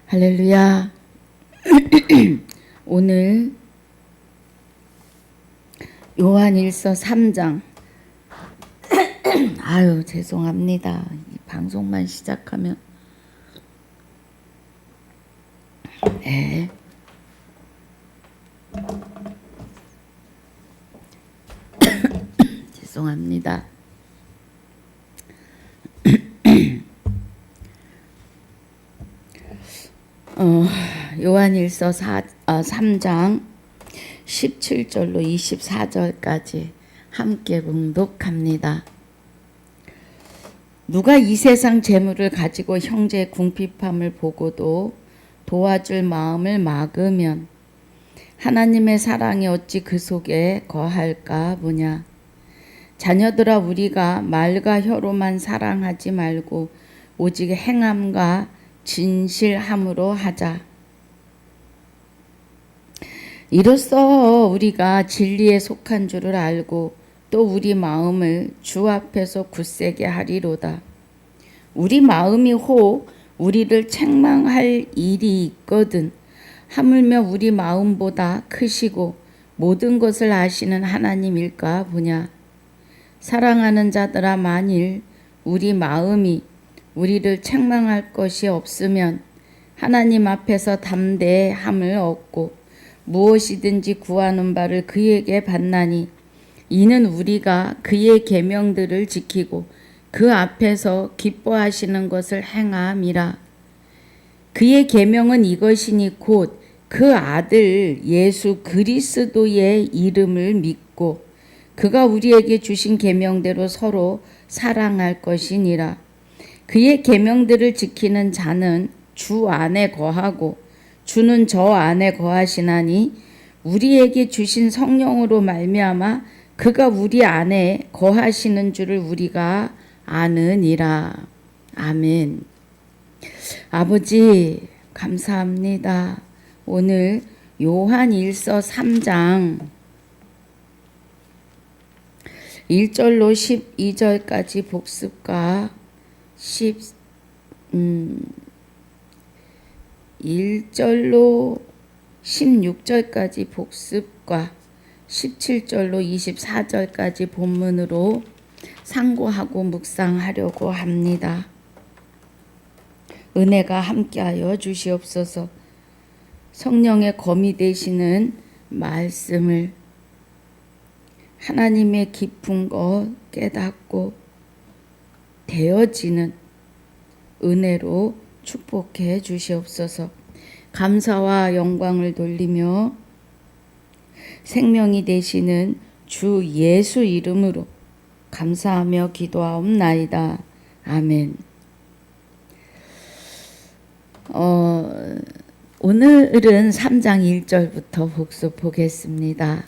할렐루야. 오늘 요한일서 3장. 아유, 죄송합니다. 이 방송만 시작하면 네. 죄송합니다. 요한일서 3장 17절로 24절까지 함께 봉독합니다. 누가 이 세상 재물을 가지고 형제의 궁핍함을 보고도 도와줄 마음을 막으면 하나님의 사랑이 어찌 그 속에 거할까 보냐. 자녀들아, 우리가 말과 혀로만 사랑하지 말고 오직 행함과 진실함으로 하자. 이로써 우리가 진리에 속한 줄을 알고 또 우리 마음을 주 앞에서 굳세게 하리로다. 우리 마음이 혹 우리를 책망할 일이 있거든 하물며 우리 마음보다 크시고 모든 것을 아시는 하나님일까 보냐. 사랑하는 자들아, 만일 우리 마음이 우리를 책망할 것이 없으면 하나님 앞에서 담대함을 얻고 무엇이든지 구하는 바를 그에게 받나니 이는 우리가 그의 계명들을 지키고 그 앞에서 기뻐하시는 것을 행함이라. 그의 계명은 이것이니 곧 그 아들 예수 그리스도의 이름을 믿고 그가 우리에게 주신 계명대로 서로 사랑할 것이니라. 그의 계명들을 지키는 자는 주 안에 거하고 주는 저 안에 거하시나니 우리에게 주신 성령으로 말미암아 그가 우리 안에 거하시는 줄을 우리가 아느니라. 아멘. 아버지, 감사합니다. 오늘 요한일서 3장 1절로 12절까지 복습과 1절로 16절까지 복습과 17절로 24절까지 본문으로 상고하고 묵상하려고 합니다. 은혜가 함께하여 주시옵소서. 성령의 검이 되시는 말씀을 하나님의 깊은 것 깨닫고 되어지는 은혜로 축복해 주시옵소서. 감사와 영광을 돌리며 생명이 되시는 주 예수 이름으로 감사하며 기도하옵나이다. 아멘. 오늘은 3장 1절부터 복습 보겠습니다.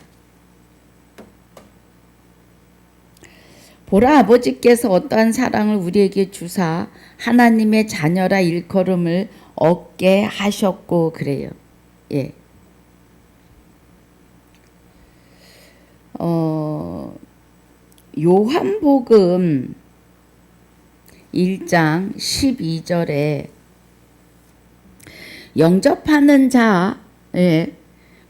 보라, 아버지께서 어떠한 사랑을 우리에게 주사 하나님의 자녀라 일컬음을 얻게 하셨고 그래요. 예. 요한복음 1장 12절에 영접하는 자,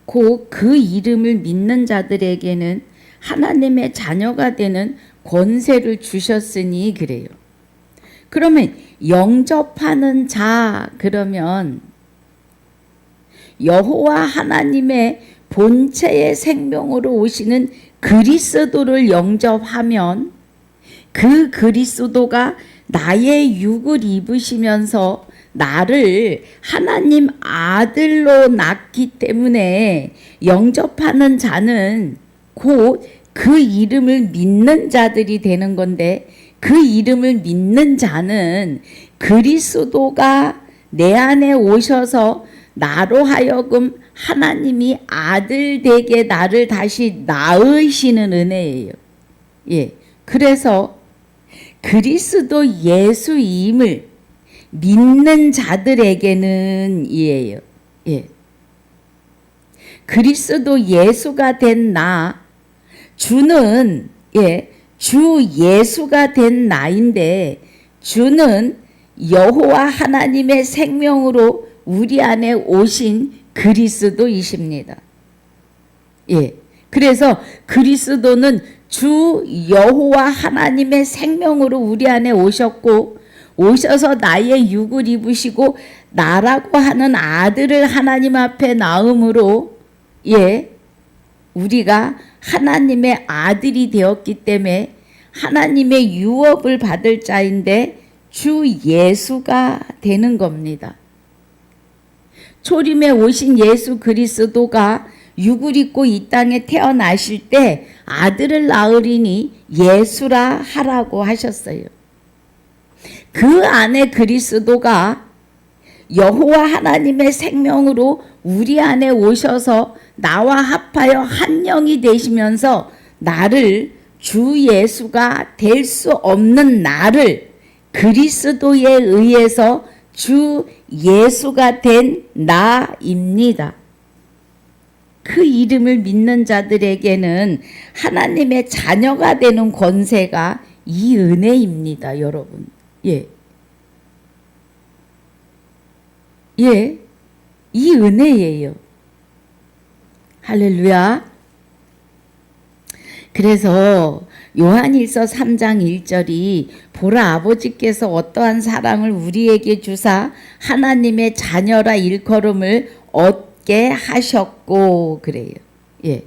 곧 그 이름을 믿는 자들에게는 하나님의 자녀가 되는 권세를 주셨으니 그래요. 그러면 영접하는 자, 그러면 여호와 하나님의 본체의 생명으로 오시는 그리스도를 영접하면 그 그리스도가 나의 육을 입으시면서 나를 하나님 아들로 낳기 때문에 영접하는 자는 곧 그 이름을 믿는 자들이 되는 건데, 그 이름을 믿는 자는 그리스도가 내 안에 오셔서 나로 하여금 하나님이 아들 되게 나를 다시 낳으시는 은혜예요. 예. 그래서 그리스도 예수임을 믿는 자들에게는 이에요. 예. 그리스도 예수가 된 나, 주는 주 예수가 된 나인데 주는 여호와 하나님의 생명으로 우리 안에 오신 그리스도이십니다. 예. 그래서 그리스도는 주 여호와 하나님의 생명으로 우리 안에 오셨고, 오셔서 나의 육을 입으시고 나라고 하는 아들을 하나님 앞에 낳음으로, 예, 우리가 하나님의 아들이 되었기 때문에 하나님의 유업을 받을 자인데 주 예수가 되는 겁니다. 초림에 오신 예수 그리스도가 육을 입고 이 땅에 태어나실 때 아들을 낳으리니 예수라 하라고 하셨어요. 그 안에 그리스도가 여호와 하나님의 생명으로 우리 안에 오셔서 나와 합하여 한 영이 되시면서 나를, 주 예수가 될 수 없는 나를 그리스도에 의해서 주 예수가 된 나입니다. 그 이름을 믿는 자들에게는 하나님의 자녀가 되는 권세가 이 은혜입니다, 여러분. 예. 예. 이 은혜예요. 할렐루야. 그래서 요한일서 3장 1절이 보라 아버지께서 어떠한 사랑을 우리에게 주사 하나님의 자녀라 일컬음을 얻게 하셨고 그래요. 예.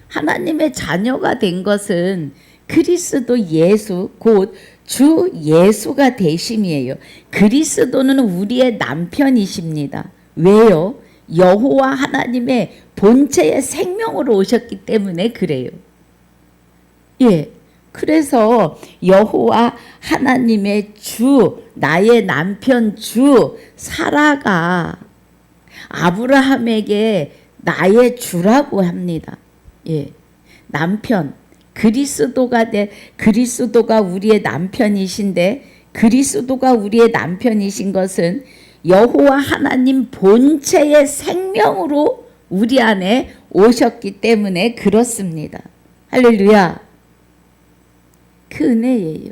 하나님의 자녀가 된 것은 그리스도 예수 곧 주 예수가 되심이에요. 그리스도는 우리의 남편이십니다. 왜요? 여호와 하나님의 본체의 생명으로 오셨기 때문에 그래요. 예. 그래서 여호와 하나님의 주, 나의 남편 주 사라가 아브라함에게 나의 주라고 합니다. 예. 남편, 그리스도가 우리의 남편이신데, 그리스도가 우리의 남편이신 것은 여호와 하나님 본체의 생명으로 우리 안에 오셨기 때문에 그렇습니다. 할렐루야. 그 은혜예요.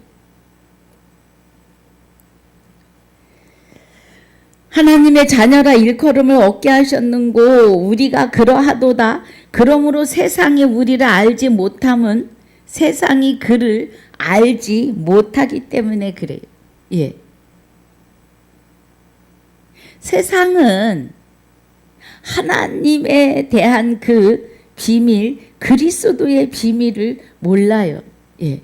하나님의 자녀라 일컬음을 얻게 하셨는고 우리가 그러하도다. 그러므로 세상이 우리를 알지 못함은 세상이 그를 알지 못하기 때문에 그래요. 예. 세상은 하나님에 대한 그 비밀, 그리스도의 비밀을 몰라요. 예.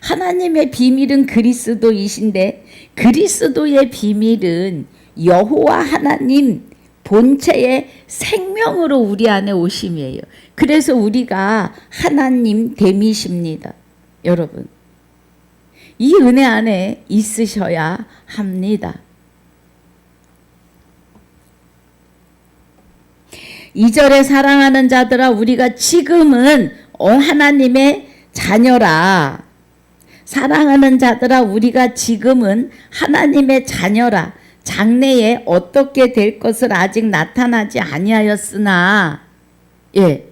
하나님의 비밀은 그리스도이신데 그리스도의 비밀은 여호와 하나님 본체의 생명으로 우리 안에 오심이에요. 그래서 우리가 하나님 됨이십니다. 여러분, 이 은혜 안에 있으셔야 합니다. 2절에 사랑하는 자들아 우리가 지금은 하나님의 자녀라. 사랑하는 자들아 우리가 지금은 하나님의 자녀라. 장래에 어떻게 될 것을 아직 나타나지 아니하였으나, 예,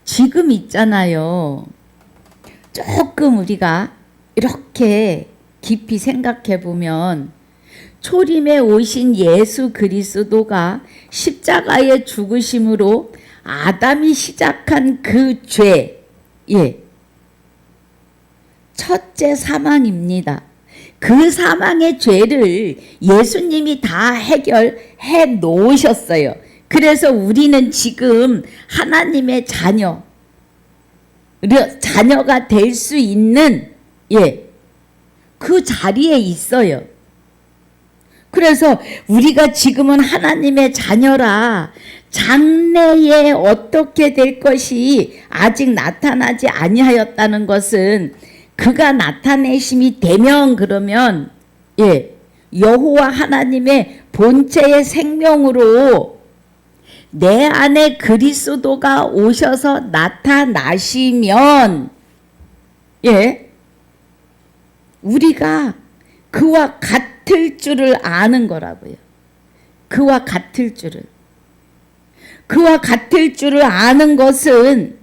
지금 있잖아요. 조금 우리가 이렇게 깊이 생각해 보면 초림에 오신 예수 그리스도가 십자가의 죽으심으로 아담이 시작한 그 죄, 예, 첫째 사망입니다. 그 사망의 죄를 예수님이 다 해결해 놓으셨어요. 그래서 우리는 지금 하나님의 자녀가 될 수 있는, 예, 그 자리에 있어요. 그래서 우리가 지금은 하나님의 자녀라. 장래에 어떻게 될 것이 아직 나타나지 아니하였다는 것은 그가 나타내심이 되면 그러면, 예, 여호와 하나님의 본체의 생명으로 내 안에 그리스도가 오셔서 나타나시면, 예, 우리가 그와 같을 줄을 아는 거라고요. 그와 같을 줄을. 그와 같을 줄을 아는 것은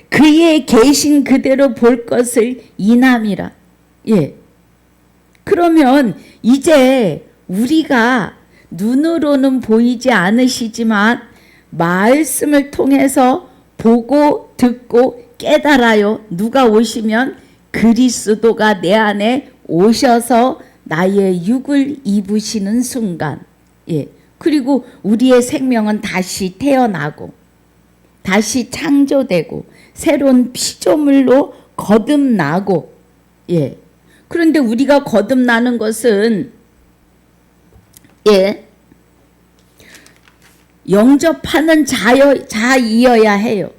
그의 계신 그대로 볼 것을 인함이라. 예. 그러면 이제 우리가 눈으로는 보이지 않으시지만 말씀을 통해서 보고 듣고 깨달아요. 누가 오시면 그리스도가 내 안에 오셔서 나의 육을 입으시는 순간, 예. 그리고 우리의 생명은 다시 태어나고 다시 창조되고 새로운 피조물로 거듭나고, 예. 그런데 우리가 거듭나는 것은, 예, 영접하는 자이어야 해요.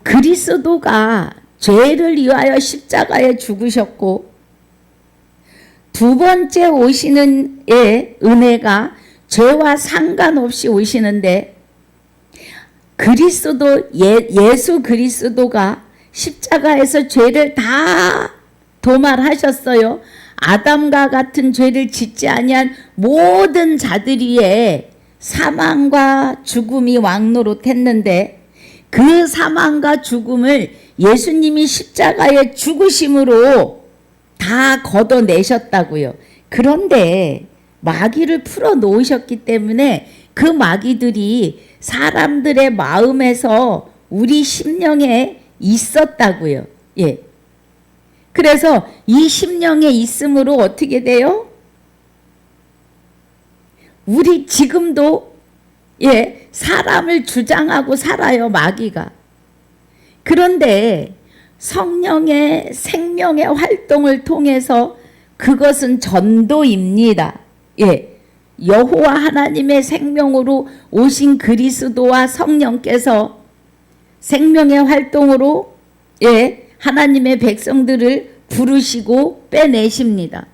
그리스도가 죄를 위하여 십자가에 죽으셨고 두 번째 오시는 은혜가 죄와 상관없이 오시는데, 예수 그리스도가 십자가에서 죄를 다 도말하셨어요. 아담과 같은 죄를 짓지 아니한 모든 자들 위에 사망과 죽음이 왕노릇했는데 그 사망과 죽음을 예수님이 십자가에 죽으심으로 다 걷어내셨다고요. 그런데 마귀를 풀어 놓으셨기 때문에 그 마귀들이 사람들의 마음에서 우리 심령에 있었다고요. 예. 그래서 이 심령에 있음으로 어떻게 돼요? 우리 지금도, 예, 사람을 주장하고 살아요, 마귀가. 그런데 성령의 생명의 활동을 통해서 그것은 전도입니다. 예. 여호와 하나님의 생명으로 오신 그리스도와 성령께서 생명의 활동으로, 예, 하나님의 백성들을 부르시고 빼내십니다.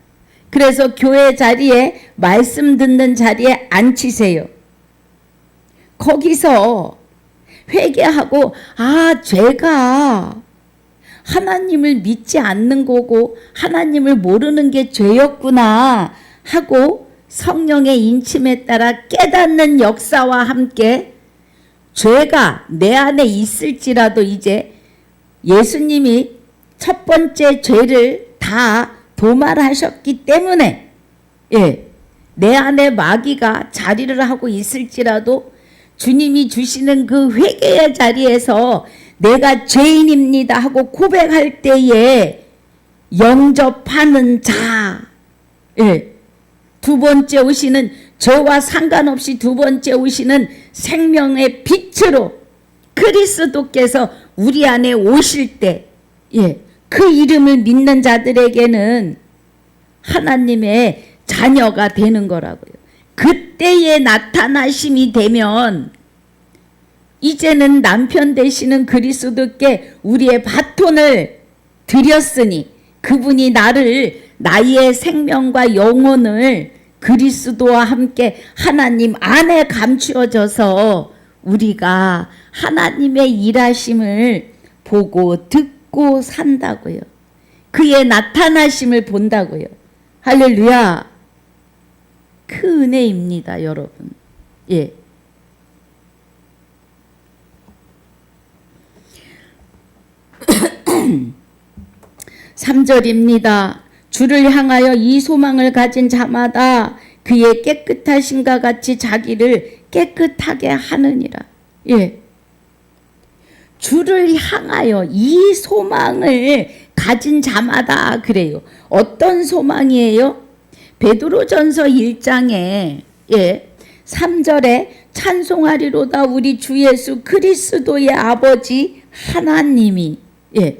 그래서 교회 자리에, 말씀 듣는 자리에 앉히세요. 거기서 회개하고, 죄가 하나님을 믿지 않는 거고 하나님을 모르는 게 죄였구나 하고 성령의 인침에 따라 깨닫는 역사와 함께 죄가 내 안에 있을지라도 이제 예수님이 첫 번째 죄를 다 도말하셨기 때문에, 예, 내 안에 마귀가 자리를 하고 있을지라도 주님이 주시는 그 회개의 자리에서 내가 죄인입니다 하고 고백할 때에 영접하는 자, 예, 두 번째 오시는, 죄와 상관없이 두 번째 오시는 생명의 빛으로 그리스도께서 우리 안에 오실 때, 예, 그 이름을 믿는 자들에게는 하나님의 자녀가 되는 거라고요. 그때의 나타나심이 되면 이제는 남편 되시는 그리스도께 우리의 바톤을 드렸으니 그분이 나의 생명과 영혼을 그리스도와 함께 하나님 안에 감추어져서 우리가 하나님의 일하심을 보고 듣고 산다고요. 그의 나타나심을 본다고요. 할렐루야. 그 은혜입니다, 여러분. 예. 3절입니다. 주를 향하여 이 소망을 가진 자마다 그의 깨끗하심과 같이 자기를 깨끗하게 하느니라. 예. 주를 향하여 이 소망을 가진 자마다 그래요. 어떤 소망이에요? 베드로전서 1장에, 예, 3절에 찬송하리로다 우리 주 예수 그리스도의 아버지 하나님이, 예,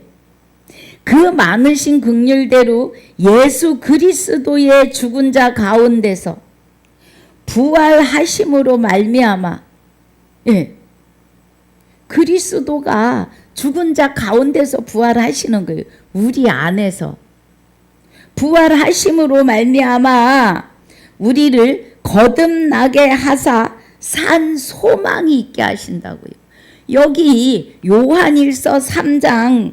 그 많으신 긍휼대로 예수 그리스도의 죽은 자 가운데서 부활하심으로 말미암아, 예, 그리스도가 죽은 자 가운데서 부활하시는 거예요. 우리 안에서 부활하심으로 말미암아 우리를 거듭나게 하사 산 소망이 있게 하신다고요. 여기 요한일서 3장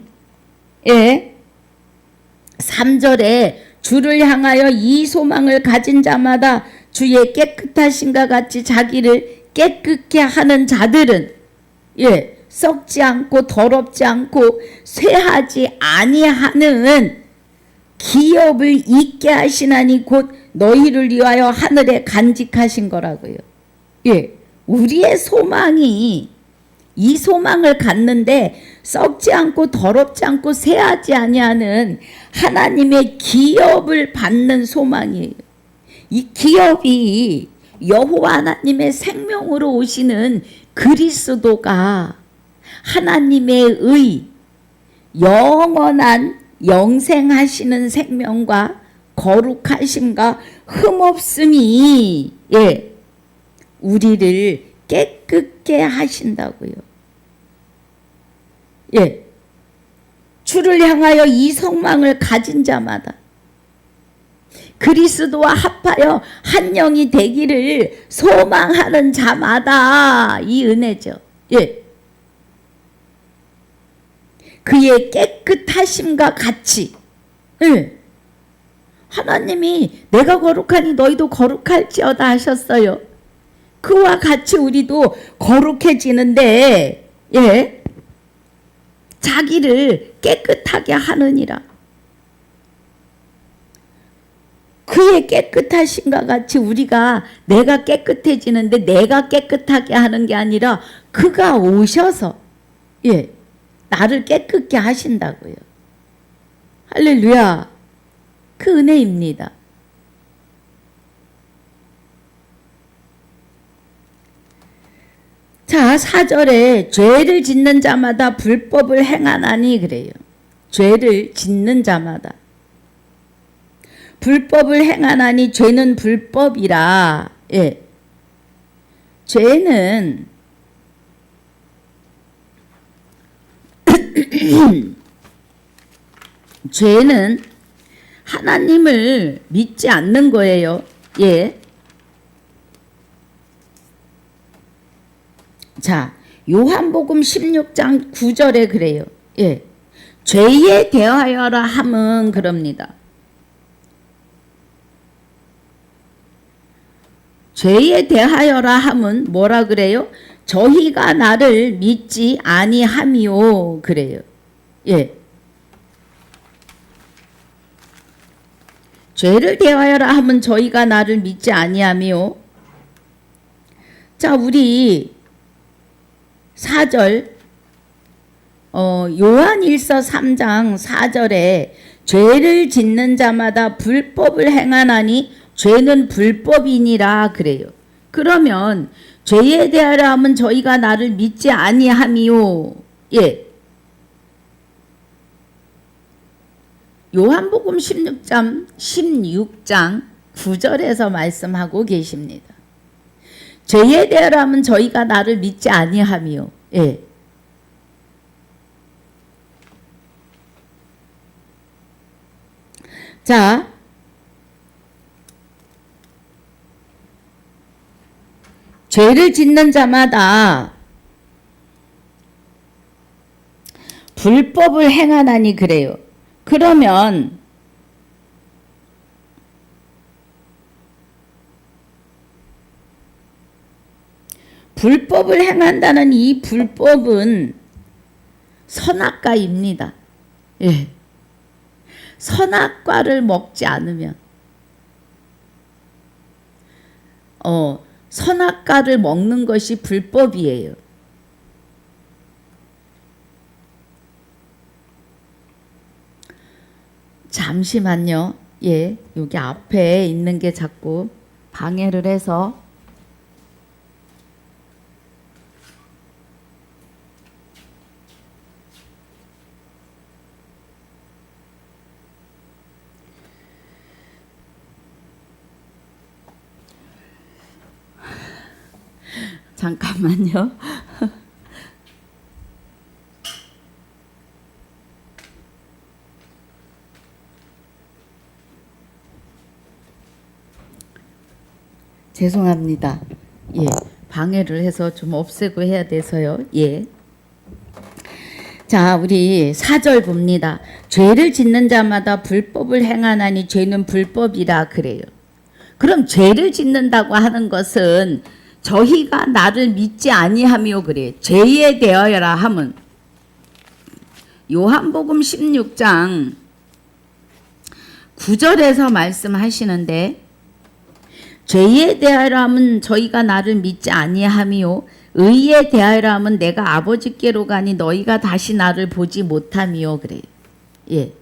3절에 주를 향하여 이 소망을 가진 자마다 주의 깨끗하심과 같이 자기를 깨끗게 하는 자들은, 예, 썩지 않고 더럽지 않고 쇠하지 아니하는 기업을 잊게 하시나니 곧 너희를 위하여 하늘에 간직하신 거라고요. 예, 우리의 소망이 이 소망을 갖는데 썩지 않고 더럽지 않고 새하지 아니하는 하나님의 기업을 받는 소망이에요. 이 기업이 여호와 하나님의 생명으로 오시는 그리스도가 하나님의 의 영원한 영생하시는 생명과 거룩하심과 흠없음이 예, 우리를 깨끗게 하신다고요. 예, 주를 향하여 이 소망을 가진 자마다 그리스도와 합하여 한 영이 되기를 소망하는 자마다 이 은혜죠. 예. 그의 깨끗하심과 같이 예. 하나님이 내가 거룩하니 너희도 거룩할지어다 하셨어요. 그와 같이 우리도 거룩해지는데 예. 자기를 깨끗하게 하느니라. 그의 깨끗하심과 같이 우리가 내가 깨끗해지는데 내가 깨끗하게 하는 게 아니라 그가 오셔서 예, 나를 깨끗게 하신다고요. 할렐루야. 그 은혜입니다. 자, 4절에 죄를 짓는 자마다 불법을 행하나니 그래요. 죄를 짓는 자마다 불법을 행하나니 죄는 불법이라. 예. 죄는 죄는 하나님을 믿지 않는 거예요. 예. 자, 요한복음 16장 9절에 그래요. 예. 죄에 대하여라 함은 그럽니다. 죄에 대하여라 함은 뭐라 그래요? 저희가 나를 믿지 아니함이요 그래요. 예. 죄를 대하여라 함은 저희가 나를 믿지 아니함이요. 자, 우리 4절 요한일서 3장 4절에 죄를 짓는 자마다 불법을 행하나니 죄는 불법이니라 그래요. 그러면 죄에 대하여 하면 저희가 나를 믿지 아니함이요. 예. 요한복음 16장 9절에서 말씀하고 계십니다. 죄에 대하여 하면 저희가 나를 믿지 아니함이요. 예. 자, 죄를 짓는 자마다 불법을 행하나니 그래요. 그러면 불법을 행한다는 이 불법은 선악과입니다. 예. 선악과를 먹지 않으면 선악과를 먹는 것이 불법이에요. 잠시만요. 예, 여기 앞에 있는 게 자꾸 방해를 해서 잠깐만요. 죄송합니다. 예, 방해를 해서 좀 없애고 해야 돼서요. 예. 자, 우리 4절 봅니다. 죄를 짓는 자마다 불법을 행하나니 죄는 불법이라 그래요. 그럼 죄를 짓는다고 하는 것은 저희가 나를 믿지 아니하며 그래. 죄에 대하여라 함은 요한복음 16장 9절에서 말씀하시는데 죄에 대하여 함은 저희가 나를 믿지 아니함이요 의에 대하여 함은 내가 아버지께로 가니 너희가 다시 나를 보지 못함이요 그래요. 예.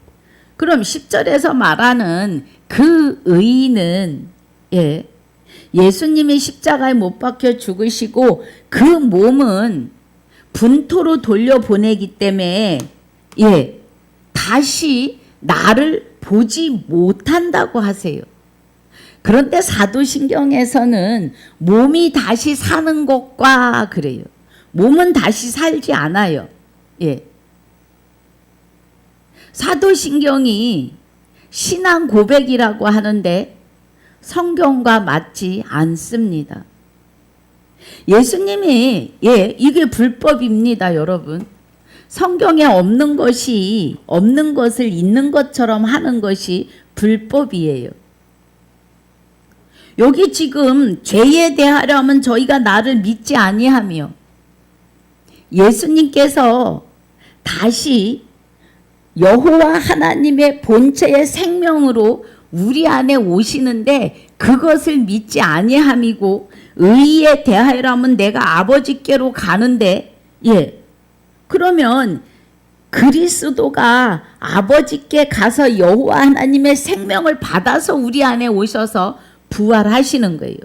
그럼 10절에서 말하는 그 의는 예수님이 십자가에 못 박혀 죽으시고 그 몸은 분토로 돌려보내기 때문에 다시 나를 보지 못한다고 하세요. 그런데 사도신경에서는 몸이 다시 사는 것과 그래요. 몸은 다시 살지 않아요. 사도신경이 신앙 고백이라고 하는데 성경과 맞지 않습니다. 예수님이 이게 불법입니다, 여러분. 성경에 없는 것을 있는 것처럼 하는 것이 불법이에요. 여기 지금 죄에 대하여 하면 저희가 나를 믿지 아니하며 예수님께서 다시 여호와 하나님의 본체의 생명으로 우리 안에 오시는데 그것을 믿지 아니함이고 의에 대하여 하면 내가 아버지께로 가는데 그러면 그리스도가 아버지께 가서 여호와 하나님의 생명을 받아서 우리 안에 오셔서 부활하시는 거예요.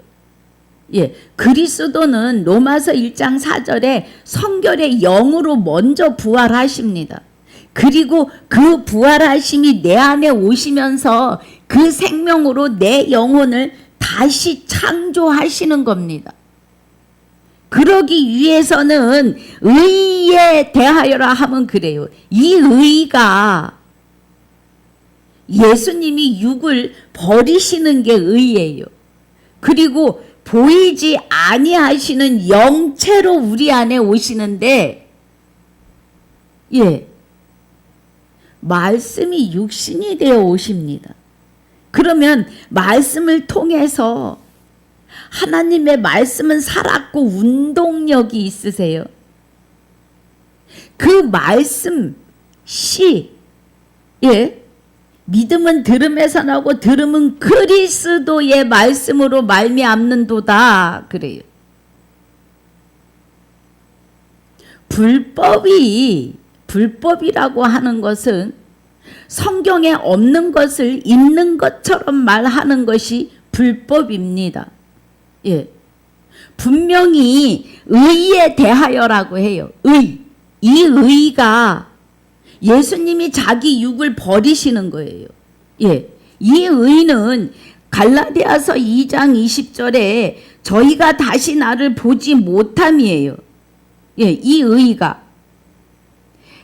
그리스도는 로마서 1장 4절에 성결의 영으로 먼저 부활하십니다. 그리고 그 부활하심이 내 안에 오시면서 그 생명으로 내 영혼을 다시 창조하시는 겁니다. 그러기 위해서는 의에 대하여라 하면 그래요. 이 의가 예수님이 육을 버리시는 게 의예요. 그리고 보이지 아니하시는 영체로 우리 안에 오시는데 말씀이 육신이 되어 오십니다. 그러면 말씀을 통해서 하나님의 말씀은 살았고 운동력이 있으세요. 그 말씀 믿음은 들음에서 나고 들음은 그리스도의 말씀으로 말미암는도다 그래요. 불법이라고 하는 것은 성경에 없는 것을 있는 것처럼 말하는 것이 불법입니다. 분명히 의에 대하여라고 해요. 이 의가 예수님이 자기 육을 버리시는 거예요. 이 의는 갈라디아서 2장 20절에 저희가 다시 나를 보지 못함이에요. 이 의가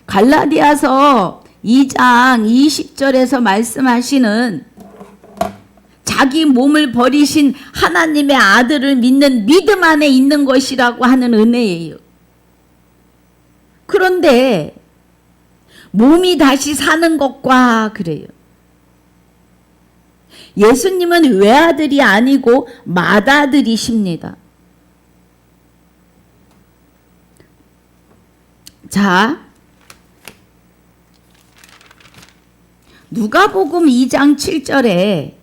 갈라디아서 2장 20절에서 말씀하시는 자기 몸을 버리신 하나님의 아들을 믿는 믿음 안에 있는 것이라고 하는 은혜예요. 그런데 몸이 다시 사는 것과 그래요. 예수님은 외아들이 아니고 맏아들이십니다. 자, 누가복음 2장 7절에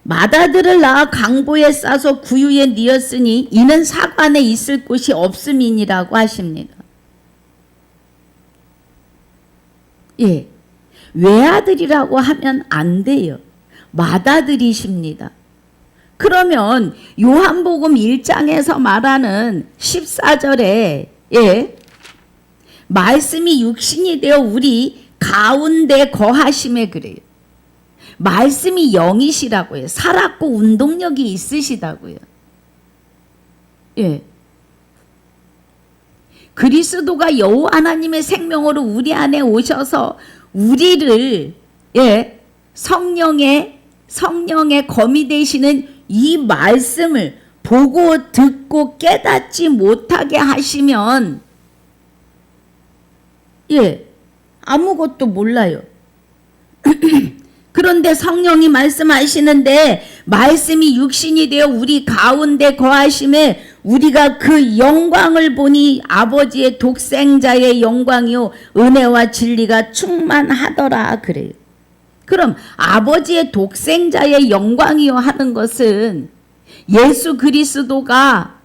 맏아들을 낳아 강보에 싸서 구유에 뉘었으니 이는 사관에 있을 곳이 없음이니라고 하십니다. 외아들이라고 하면 안 돼요. 맏아들이십니다. 그러면 요한복음 1장에서 말하는 14절에 말씀이 육신이 되어 우리 가운데 거하심에 그래요. 말씀이 영이시라고요. 살았고 운동력이 있으시다고요. 그리스도가 여호와 하나님의 생명으로 우리 안에 오셔서 우리를 성령의 검이 되시는 이 말씀을 보고 듣고 깨닫지 못하게 하시면 아무것도 몰라요. 그런데 성령이 말씀하시는데 말씀이 육신이 되어 우리 가운데 거하심에 우리가 그 영광을 보니 아버지의 독생자의 영광이요 은혜와 진리가 충만하더라 그래요. 그럼 아버지의 독생자의 영광이요 하는 것은 예수 그리스도가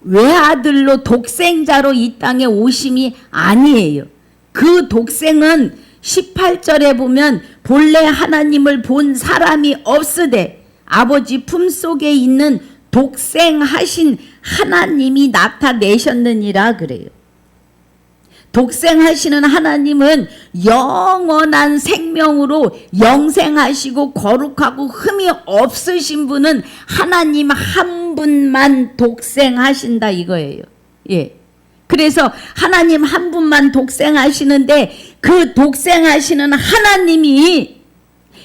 외아들로 독생자로 이 땅에 오심이 아니에요. 그 독생은 18절에 보면 본래 하나님을 본 사람이 없으되 아버지 품속에 있는 독생하신 하나님이 나타내셨느니라 그래요. 독생하시는 하나님은 영원한 생명으로 영생하시고 거룩하고 흠이 없으신 분은 하나님 한 분만 독생하신다 이거예요. 예. 그래서 하나님 한 분만 독생하시는데 그 독생하시는 하나님이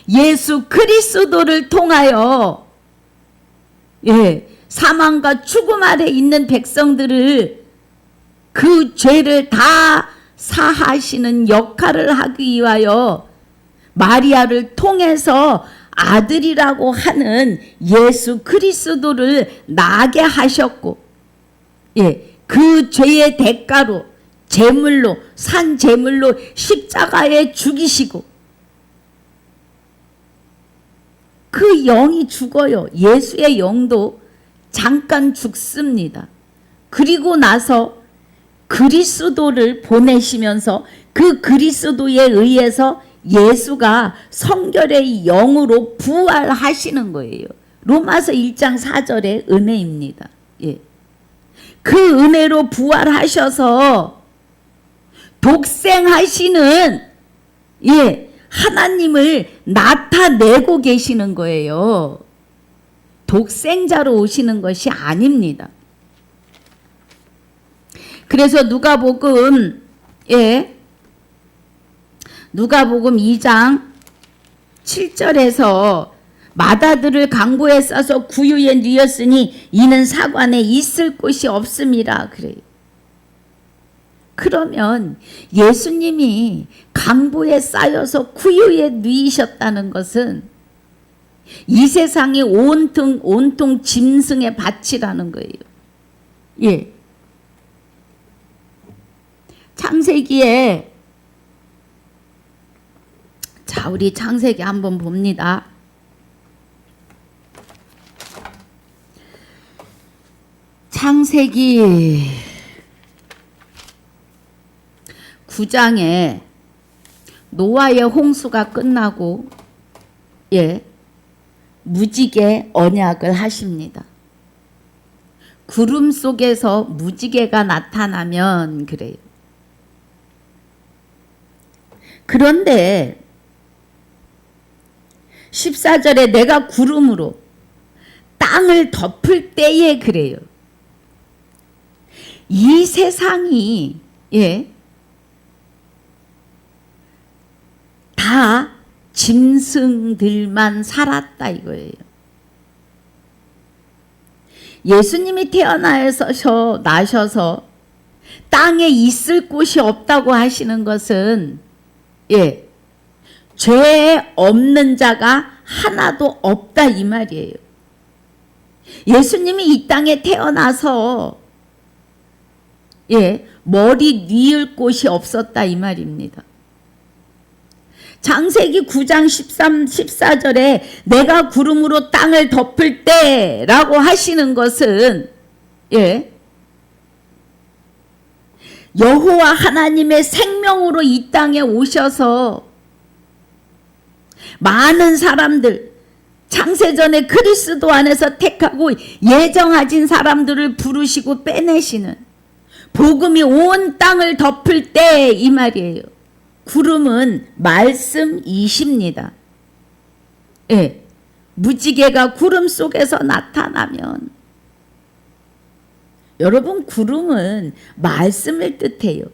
예수 그리스도를 통하여 사망과 죽음 아래 있는 백성들을 그 죄를 다 사하시는 역할을 하기 위하여 마리아를 통해서 아들이라고 하는 예수 그리스도를 나게 하셨고, 그 죄의 대가로 제물로 산 제물로 십자가에 죽이시고, 그 영이 죽어요. 예수의 영도 잠깐 죽습니다. 그리고 나서 그리스도를 보내시면서 그 그리스도에 의해서 예수가 성결의 영으로 부활하시는 거예요. 로마서 1장 4절의 은혜입니다. 그 은혜로 부활하셔서 독생하시는 하나님을 나타내고 계시는 거예요. 독생자로 오시는 것이 아닙니다. 그래서 누가복음 2장 7절에서 마다들을 강보에 싸서 구유에 뉘었으니 이는 사관에 있을 곳이 없음이라 그래요. 그러면 예수님이 강보에 쌓여서 구유에 누이셨다는 것은 이 세상이 온통 짐승의 밭이라는 거예요. 창세기에 우리 창세기 한번 봅니다. 창세기 9장에 노아의 홍수가 끝나고 무지개 언약을 하십니다. 구름 속에서 무지개가 나타나면 그래요. 그런데 14절에 내가 구름으로 땅을 덮을 때에 그래요. 이 세상이 다 짐승들만 살았다 이거예요. 예수님이 나셔서 땅에 있을 곳이 없다고 하시는 것은 죄 없는 자가 하나도 없다 이 말이에요. 예수님이 이 땅에 태어나서 머리 뉘을 곳이 없었다 이 말입니다. 창세기 9장 14절에 내가 구름으로 땅을 덮을 때라고 하시는 것은 여호와 하나님의 생명으로 이 땅에 오셔서 많은 사람들 창세전에 그리스도 안에서 택하고 예정하신 사람들을 부르시고 빼내시는 복음이 온 땅을 덮을 때 이 말이에요. 구름은 말씀이십니다. 무지개가 구름 속에서 나타나면 여러분 구름은 말씀을 뜻해요.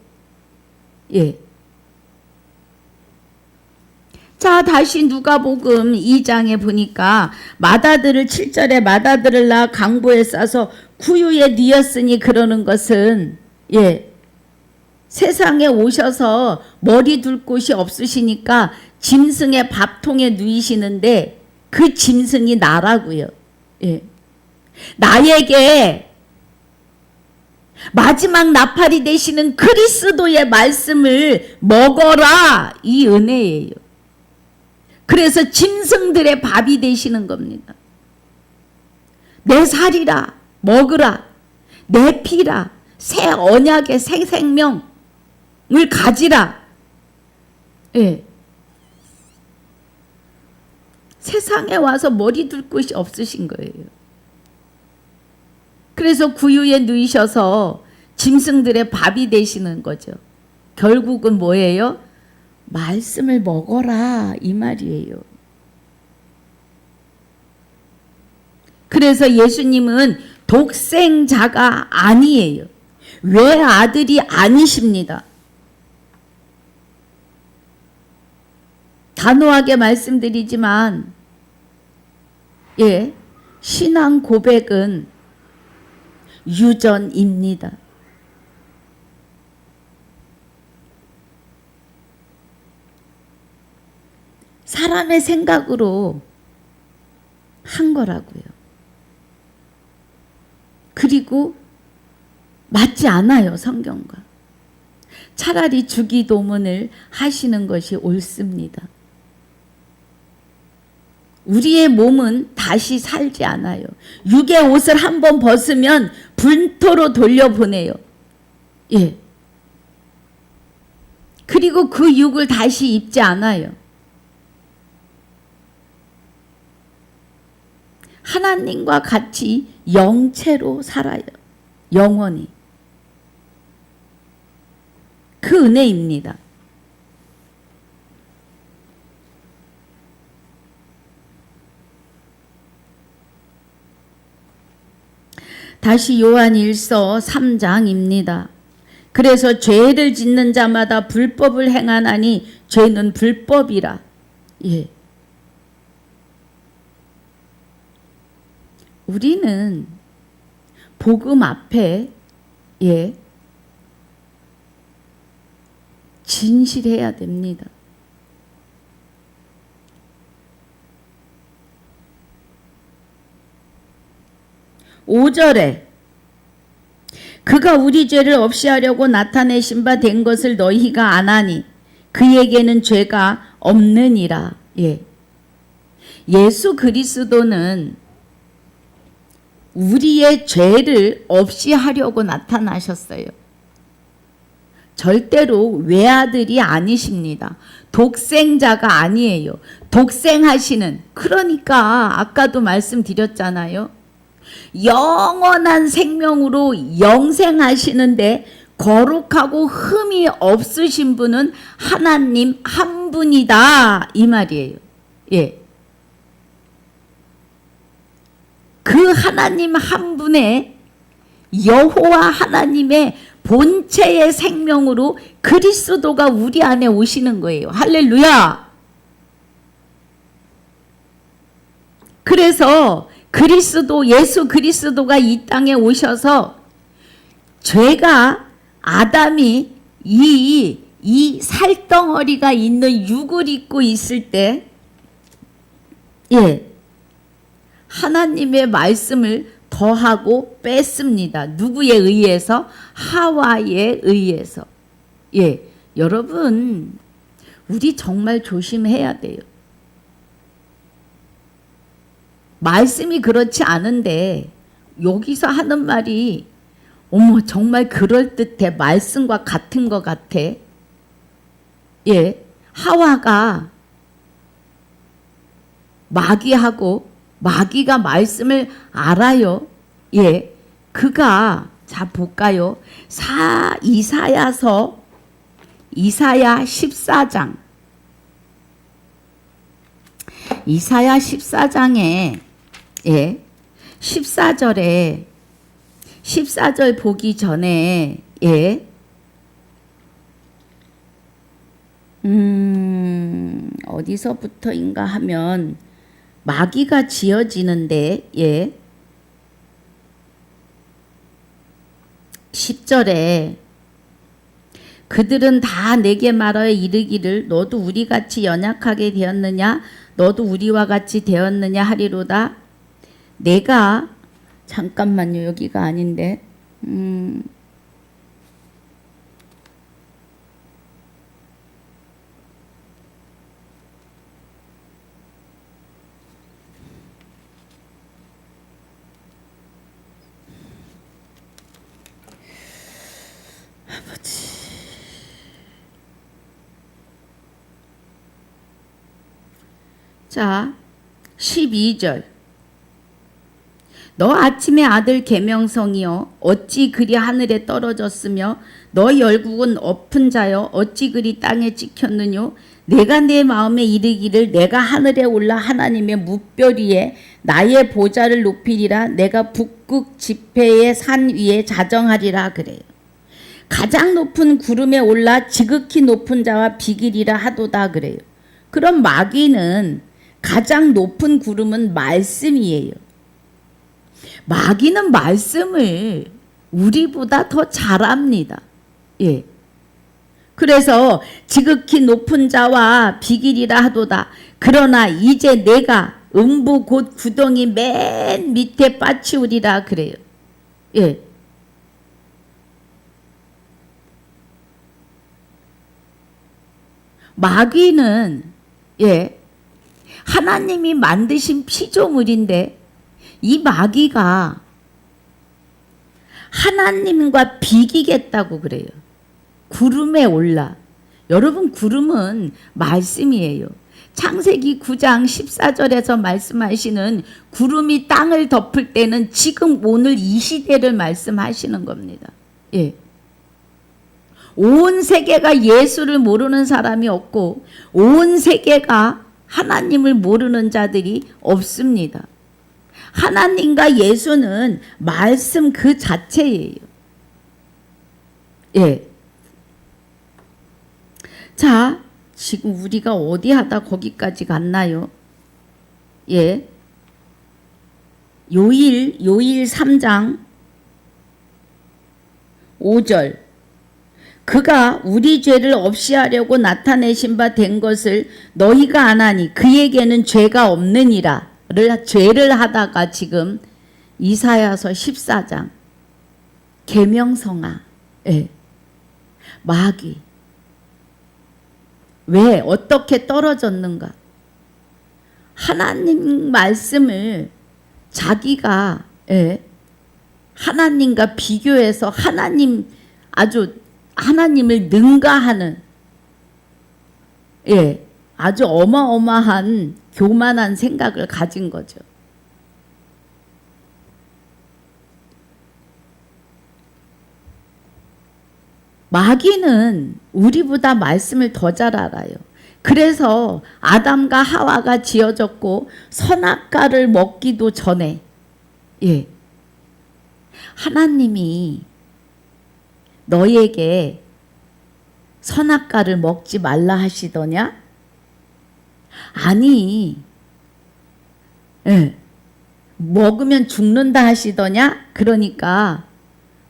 자, 다시 누가복음 2장에 보니까 마다들을 7절에 마다들을 낳아 강보에 싸서 구유에 뉘었으니 그러는 것은 세상에 오셔서 머리 둘 곳이 없으시니까 짐승의 밥통에 누이시는데 그 짐승이 나라고요. 나에게 마지막 나팔이 되시는 그리스도의 말씀을 먹어라 이 은혜예요. 그래서 짐승들의 밥이 되시는 겁니다. 내 살이라 먹으라, 내 피라 새 언약의 새 생명을 가지라. 예. 세상에 와서 머리 둘 곳이 없으신 거예요. 그래서 구유에 누이셔서 짐승들의 밥이 되시는 거죠. 결국은 뭐예요? 말씀을 먹어라 이 말이에요. 그래서 예수님은 독생자가 아니에요. 외아들이 아니십니다. 단호하게 말씀드리지만 신앙 고백은 유전입니다. 사람의 생각으로 한 거라고요. 그리고 맞지 않아요, 성경과. 차라리 주기도문을 하시는 것이 옳습니다. 우리의 몸은 다시 살지 않아요. 육의 옷을 한번 벗으면 분토로 돌려보내요. 예. 그리고 그 육을 다시 입지 않아요. 하나님과 같이 영체로 살아요. 영원히. 그 은혜입니다. 다시 요한일서 3장입니다. 그래서 죄를 짓는 자마다 불법을 행하나니 죄는 불법이라. 예. 우리는 복음 앞에 진실해야 됩니다. 5절에 그가 우리 죄를 없이 하려고 나타내신 바 된 것을 너희가 아나니 그에게는 죄가 없느니라. 예수 그리스도는 우리의 죄를 없이 하려고 나타나셨어요. 절대로 외아들이 아니십니다. 독생자가 아니에요. 독생하시는, 그러니까 아까도 말씀드렸잖아요. 영원한 생명으로 영생하시는데 거룩하고 흠이 없으신 분은 하나님 한 분이다 이 말이에요. 그 하나님 한 분의 여호와 하나님의 본체의 생명으로 그리스도가 우리 안에 오시는 거예요. 할렐루야. 그래서 예수 그리스도가 이 땅에 오셔서 죄가 아담이 이 살덩어리가 있는 육을 입고 있을 때 하나님의 말씀을 더하고 뺐습니다. 누구에 의해서? 하와에 의해서. 여러분, 우리 정말 조심해야 돼요. 말씀이 그렇지 않은데 여기서 하는 말이 어머 정말 그럴듯해. 말씀과 같은 것 같아. 하와가 마귀가 말씀을 알아요. 그가 자 볼까요? 이사야 14장. 이사야 14장에 14절 보기 전에 어디서부터인가 하면 마귀가 지어지는데 10절에 그들은 다 내게 말하여 이르기를 너도 우리같이 연약하게 되었느냐 너도 우리와 같이 되었느냐 하리로다. 내가 잠깐만요. 여기가 아닌데 자, 12절. 너 아침의 아들 계명성이여 어찌 그리 하늘에 떨어졌으며 너 열국은 엎은 자여 어찌 그리 땅에 찍혔느뇨. 내가 내 마음에 이르기를 내가 하늘에 올라 하나님의 무별 위에 나의 보좌를 높이리라. 내가 북극 지폐의 산 위에 자정하리라 그래요. 가장 높은 구름에 올라 지극히 높은 자와 비기리라 하도다 그래요. 그럼 마귀는 가장 높은 구름은 말씀이에요. 마귀는 말씀을 우리보다 더 잘합니다. 예. 그래서 지극히 높은 자와 비기리라 하도다. 그러나 이제 내가 음부 곧 구덩이 맨 밑에 빠치우리라 그래요. 예. 마귀는 예. 하나님이 만드신 피조물인데 이 마귀가 하나님과 비기겠다고 그래요. 구름에 올라. 여러분 구름은 말씀이에요. 창세기 9장 14절에서 말씀하시는 구름이 땅을 덮을 때는 지금 오늘 이 시대를 말씀하시는 겁니다. 예. 온 세계가 예수를 모르는 사람이 없고 온 세계가 하나님을 모르는 자들이 없습니다. 하나님과 예수는 말씀 그 자체예요. 예. 자, 지금 우리가 어디 하다 거기까지 갔나요? 예. 요일 3장 5절. 그가 우리 죄를 없이 하려고 나타내신 바 된 것을 너희가 아나니 그에게는 죄가 없느니라. 죄를 하다가 지금 이사야서 14장 계명성아. 예. 마귀 왜 어떻게 떨어졌는가? 하나님 말씀을 자기가 예, 하나님과 비교해서 하나님을 능가하는 예, 아주 어마어마한 교만한 생각을 가진 거죠. 마귀는 우리보다 말씀을 더 잘 알아요. 그래서 아담과 하와가 지어졌고 선악과를 먹기도 전에 예, 하나님이 너희에게 선악과를 먹지 말라 하시더냐? 아니, 예, 먹으면 죽는다 하시더냐? 그러니까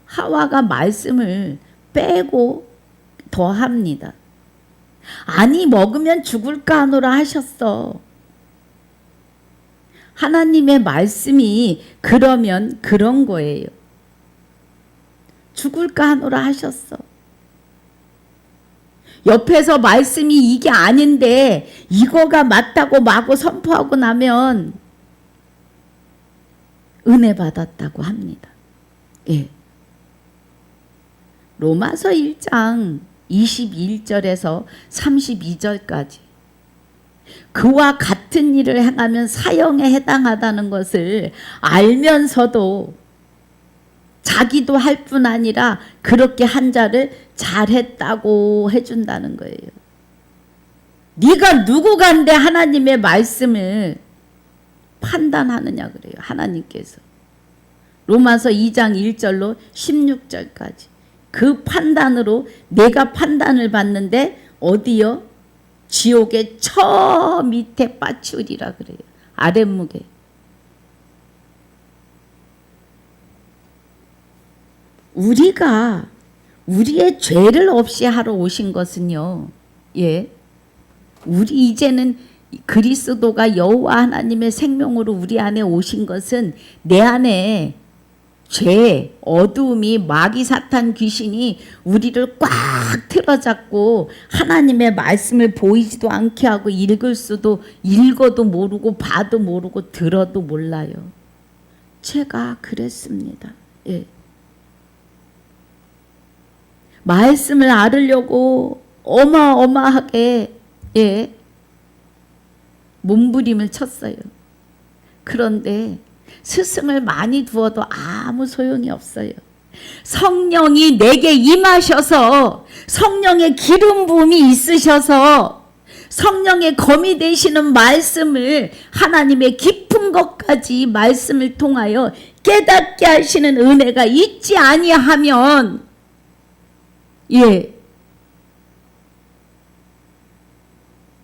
하와가 말씀을 빼고 더합니다. 아니 먹으면 죽을까 하노라 하셨어. 하나님의 말씀이 그러면 그런 거예요. 죽을까 하노라 하셨어. 옆에서 말씀이 이게 아닌데 이거가 맞다고 마구 선포하고 나면 은혜 받았다고 합니다. 예. 로마서 1장 21절에서 32절까지 그와 같은 일을 행하면 사형에 해당하다는 것을 알면서도 자기도 할 뿐 아니라 그렇게 한 자를 잘했다고 해준다는 거예요. 네가 누구간데 하나님의 말씀을 판단하느냐 그래요. 하나님께서. 로마서 2장 1절로 16절까지. 그 판단으로 내가 판단을 받는데 어디요? 지옥의 저 밑에 빠치우리라 그래요. 아랫목에. 우리가 우리의 죄를 없이 하러 오신 것은요. 예. 우리 이제는 그리스도가 여호와 하나님의 생명으로 우리 안에 오신 것은 내 안에 죄, 어두움이 마귀 사탄 귀신이 우리를 꽉 틀어잡고 하나님의 말씀을 보이지도 않게 하고 읽어도 모르고 봐도 모르고 들어도 몰라요. 제가 그랬습니다. 예. 말씀을 알으려고 어마어마하게 예, 몸부림을 쳤어요. 그런데 스승을 많이 두어도 아무 소용이 없어요. 성령이 내게 임하셔서 성령의 기름 부음이 있으셔서 성령의 검이 되시는 말씀을 하나님의 깊은 것까지 말씀을 통하여 깨닫게 하시는 은혜가 있지 아니하면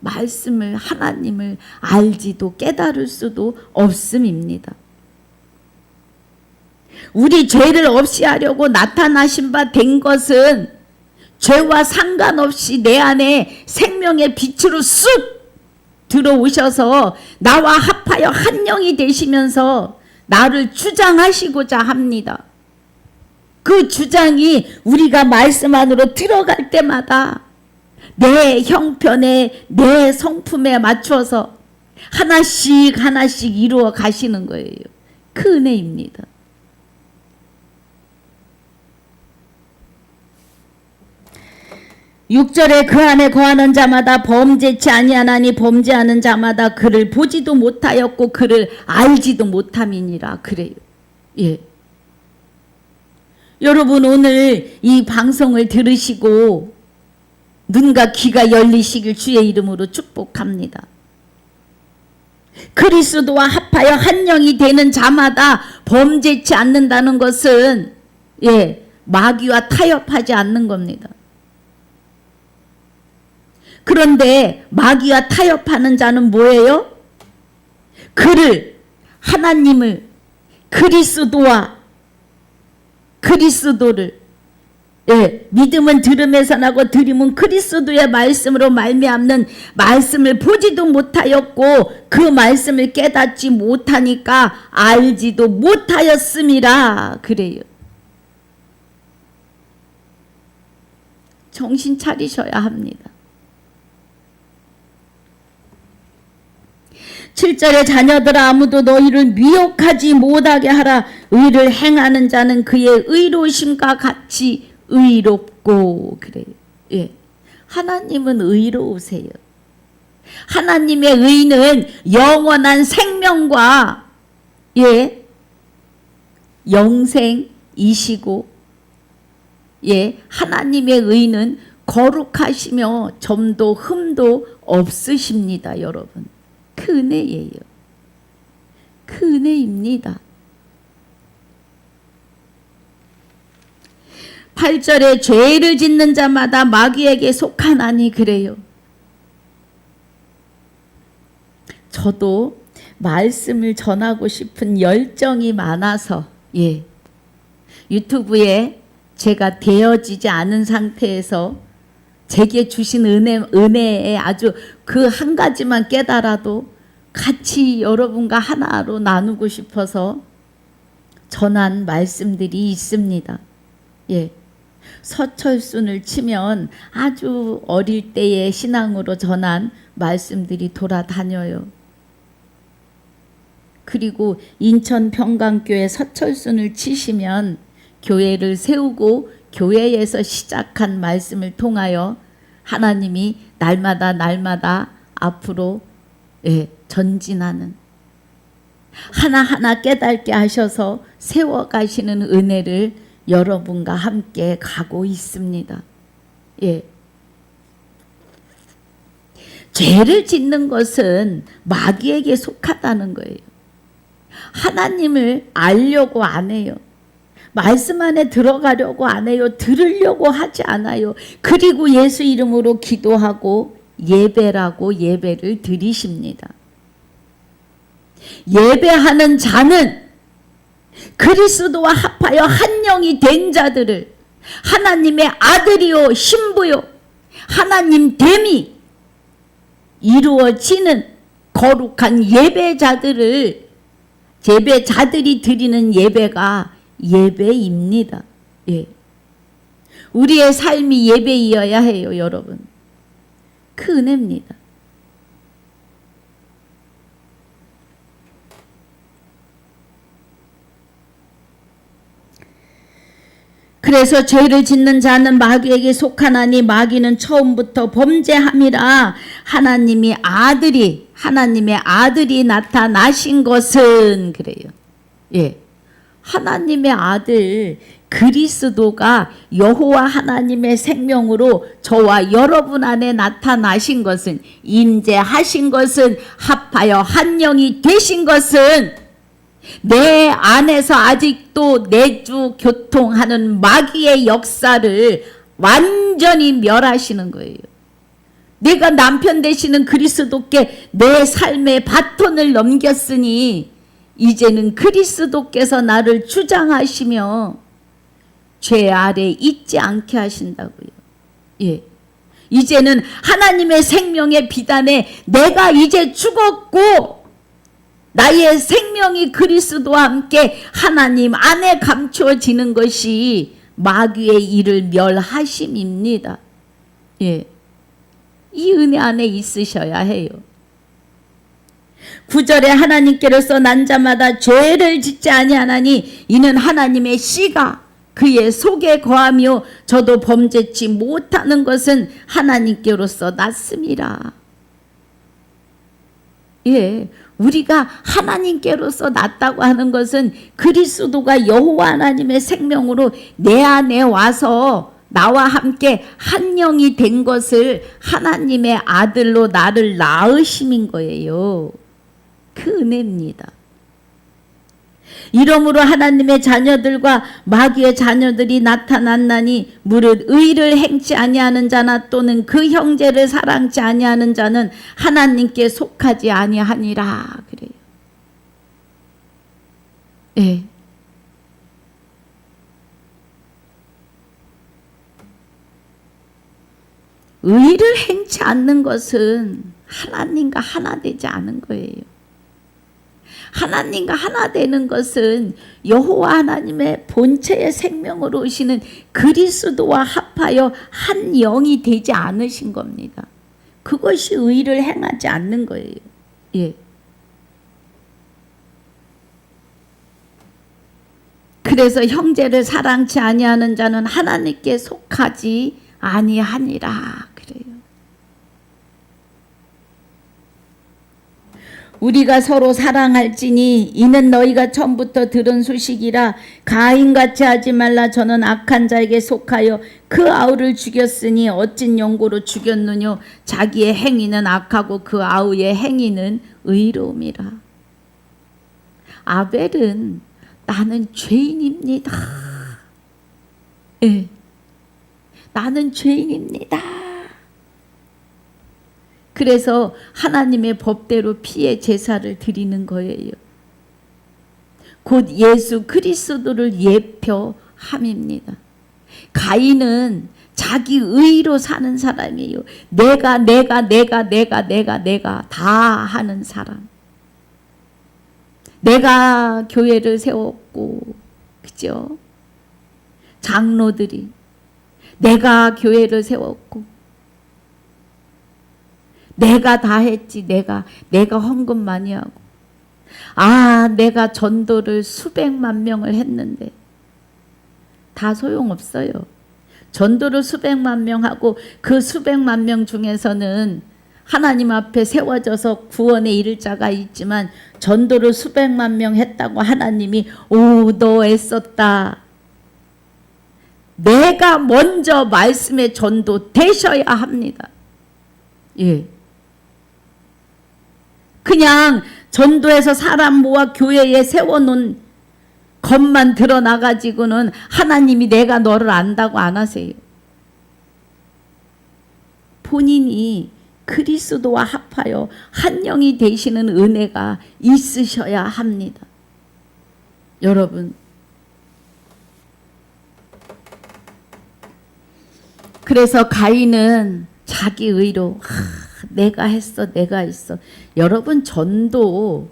말씀을 하나님을 알지도 깨달을 수도 없음입니다. 우리 죄를 없이 하려고 나타나신 바 된 것은 죄와 상관없이 내 안에 생명의 빛으로 쑥 들어오셔서 나와 합하여 한 영이 되시면서 나를 주장하시고자 합니다. 그 주장이 우리가 말씀 안으로 들어갈 때마다 내 형편에 내 성품에 맞춰서 하나씩 하나씩 이루어 가시는 거예요. 그 은혜입니다. 육절에 그 안에 거하는 자마다 범죄치 아니하나니 범죄하는 자마다 그를 보지도 못하였고 그를 알지도 못함이니라 그래요. 여러분 오늘 이 방송을 들으시고 눈과 귀가 열리시길 주의 이름으로 축복합니다. 그리스도와 합하여 한 영이 되는 자마다 범죄치 않는다는 것은 마귀와 타협하지 않는 겁니다. 그런데 마귀와 타협하는 자는 뭐예요? 그를 하나님을 그리스도를 믿음은 들음에서 나고 들음은 그리스도의 말씀으로 말미암는 말씀을 보지도 못하였고 그 말씀을 깨닫지 못하니까 알지도 못하였음이라 그래요. 정신 차리셔야 합니다. 7절에 자녀들아 아무도 너희를 미혹하지 못하게 하라. 의를 행하는 자는 그의 의로우심과 같이 의롭고 그래요. 하나님은 의로우세요. 하나님의 의는 영원한 생명과 영생이시고 하나님의 의는 거룩하시며 점도 흠도 없으십니다. 여러분. 그 은혜예요. 그 은혜입니다. 8절에 죄를 짓는 자마다 마귀에게 속하나니 그래요. 저도 말씀을 전하고 싶은 열정이 많아서 유튜브에 제가 되어지지 않은 상태에서 제게 주신 은혜에 아주 그 한 가지만 깨달아도 같이 여러분과 하나로 나누고 싶어서 전한 말씀들이 있습니다. 서철순을 치면 아주 어릴 때의 신앙으로 전한 말씀들이 돌아다녀요. 그리고 인천 평강교회 서철순을 치시면 교회를 세우고 교회에서 시작한 말씀을 통하여 하나님이 날마다 앞으로 전진하는 하나하나 깨닫게 하셔서 세워가시는 은혜를 여러분과 함께 가고 있습니다. 죄를 짓는 것은 마귀에게 속하다는 거예요. 하나님을 알려고 안 해요. 말씀 안에 들어가려고 안 해요. 들으려고 하지 않아요. 그리고 예수 이름으로 기도하고 예배라고 예배를 드리십니다. 예배하는 자는 그리스도와 합하여 한 영이 된 자들을 하나님의 아들이요 신부요 하나님 됨이 이루어지는 거룩한 예배자들이 드리는 예배가 예배입니다. 우리의 삶이 예배이어야 해요, 여러분. 그 은혜입니다. 그래서 죄를 짓는 자는 마귀에게 속하나니 마귀는 처음부터 범죄함이라 하나님이 아들이 하나님의 아들이 나타나신 것은 그래요. 예. 하나님의 아들 그리스도가 여호와 하나님의 생명으로 저와 여러분 안에 나타나신 것은, 임재하신 것은, 합하여 한 영이 되신 것은 내 안에서 아직도 내주 교통하는 마귀의 역사를 완전히 멸하시는 거예요. 내가 남편 되시는 그리스도께 내 삶의 바톤을 넘겼으니 이제는 그리스도께서 나를 주장하시며 죄 아래 있지 않게 하신다고요. 예. 이제는 하나님의 생명의 비단에 내가 이제 죽었고 나의 생명이 그리스도와 함께 하나님 안에 감추어지는 것이 마귀의 일을 멸하심입니다. 예. 이 은혜 안에 있으셔야 해요. 9절에 하나님께로서 난 자마다 죄를 짓지 아니하나니 이는 하나님의 씨가 그의 속에 거하며 저도 범죄치 못하는 것은 하나님께로서 났음이라. 예, 우리가 하나님께로서 났다고 하는 것은 그리스도가 여호와 하나님의 생명으로 내 안에 와서 나와 함께 한 영이 된 것을 하나님의 아들로 나를 낳으심인 거예요. 그 은혜입니다. 이러므로 하나님의 자녀들과 마귀의 자녀들이 나타났나니 무릇 의를 행치 아니하는 자나 또는 그 형제를 사랑치 아니하는 자는 하나님께 속하지 아니하니라. 그래요. 예. 의를 행치 않는 것은 하나님과 하나 되지 않은 거예요. 하나님과 하나 되는 것은 여호와 하나님의 본체의 생명으로 오시는 그리스도와 합하여 한 영이 되지 않으신 겁니다. 그것이 의를 행하지 않는 거예요. 예. 그래서 형제를 사랑치 아니하는 자는 하나님께 속하지 아니하니라. 그래요. 우리가 서로 사랑할지니 이는 너희가 처음부터 들은 소식이라. 가인같이 하지 말라. 저는 악한 자에게 속하여 그 아우를 죽였으니 어찐 용고로 죽였느뇨. 자기의 행위는 악하고 그 아우의 행위는 의로움이라. 아벨은 나는 죄인입니다. 예, 나는 죄인입니다. 그래서 하나님의 법대로 피의 제사를 드리는 거예요. 곧 예수 그리스도를 예표함입니다. 가인은 자기 의로 사는 사람이에요. 내가 다 하는 사람. 내가 교회를 세웠고, 그죠? 장로들이 내가 교회를 세웠고 내가 다 했지. 내가 헌금 많이 하고, 내가 전도를 수백만 명을 했는데 다 소용없어요. 전도를 수백만 명 하고 그 수백만 명 중에서는 하나님 앞에 세워져서 구원에 이를 자가 있지만 전도를 수백만 명 했다고 하나님이 너 애썼다. 내가 먼저 말씀의 전도 되셔야 합니다. 예. 그냥 전도해서 사람 모아 교회에 세워놓은 것만 드러나가지고는 하나님이 내가 너를 안다고 안 하세요. 본인이 그리스도와 합하여 한 영이 되시는 은혜가 있으셔야 합니다. 여러분, 그래서 가인은 자기 의로 내가 했어. 여러분, 전도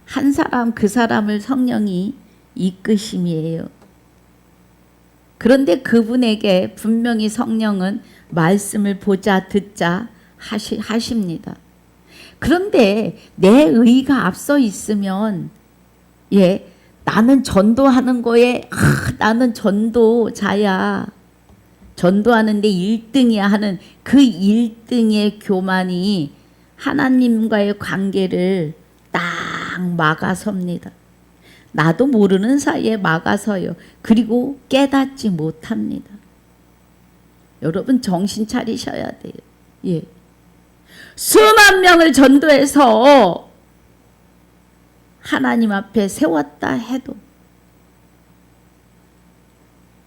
한 사람 그 사람을 성령이 이끄심이에요. 그런데 그분에게 분명히 성령은 말씀을 보자 듣자 하십니다. 그런데 내 의가 앞서 있으면, 예, 나는 전도하는 거에 나는 전도자야, 전도하는데 1등이야 하는 그 1등의 교만이 하나님과의 관계를 딱 막아섭니다. 나도 모르는 사이에 막아서요. 그리고 깨닫지 못합니다. 여러분 정신 차리셔야 돼요. 예. 수만 명을 전도해서 하나님 앞에 세웠다 해도